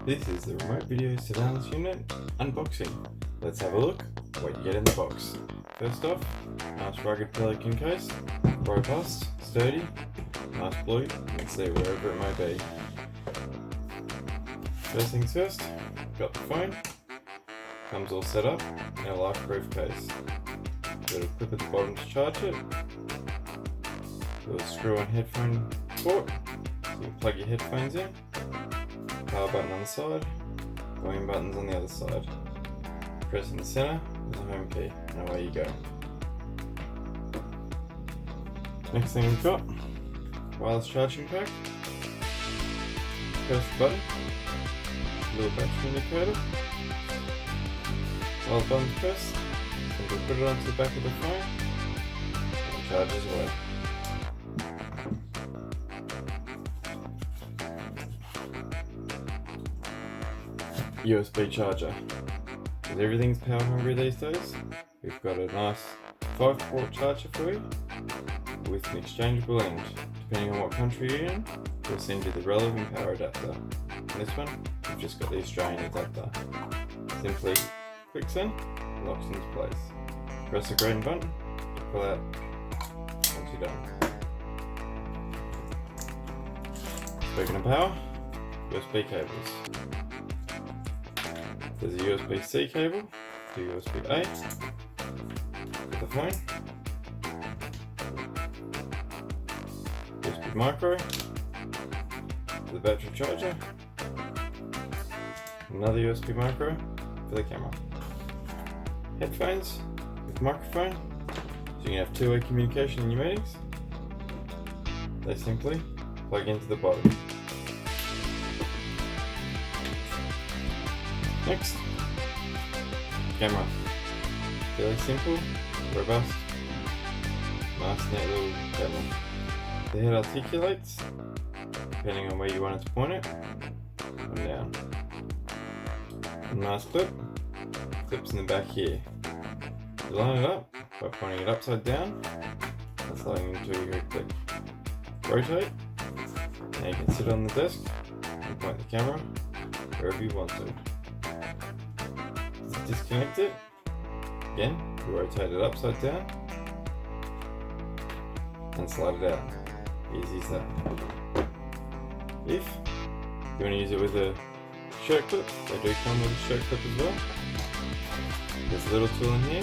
This is the Remote Video Surveillance Unit unboxing. Let's have a look at what you get in the box. First off, nice rugged pelican case, robust, sturdy, nice blue, and see wherever it may be. First things first, got the phone, comes all set up in a life-proof case. Got a clip at the bottom to charge it, got a screw-on headphone port, so you can plug your headphones in. Power button on the side, volume buttons on the other side. Press in the center, there's a home key, and away you go. Next thing we've got, wireless charging pack. Press the button, little battery indicator. While the button's pressed, simply put it onto the back of the phone, and it charges away. USB charger. Because everything's power hungry these days, we've got a nice 5-port charger for you with an exchangeable end. Depending on what country you're in, we'll send you the relevant power adapter. In this one, we've just got the Australian adapter. Simply clicks in, locks into place. Press the green button to pull out once you're done. Speaking of power, USB cables. There's a USB-C cable to USB-A for the phone, USB micro for the battery charger, another USB micro for the camera. Headphones with microphone, so you can have two-way communication in your meetings. They simply plug into the bottom. Next, camera. Fairly simple, robust, nice neat little camera. The head articulates, depending on where you want it to point it, and down. A nice clip, clips in the back here. You line it up by pointing it upside down and sliding into your clip. Rotate, and you can sit on the desk and point the camera wherever you want to. Disconnect it, again, you rotate it upside down and slide it out. Easy as that. If you want to use it with a shirt clip, they do come with a shirt clip as well. There's a little tool in here,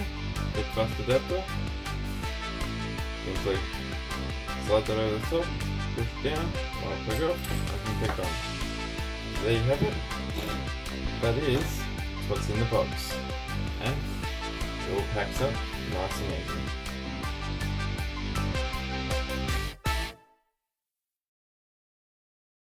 head fast adapter. Simply slide that over the top, push it down, while I plug off, I can click on. So there you have it. That is what's in the box, and it all packs up nice and easy.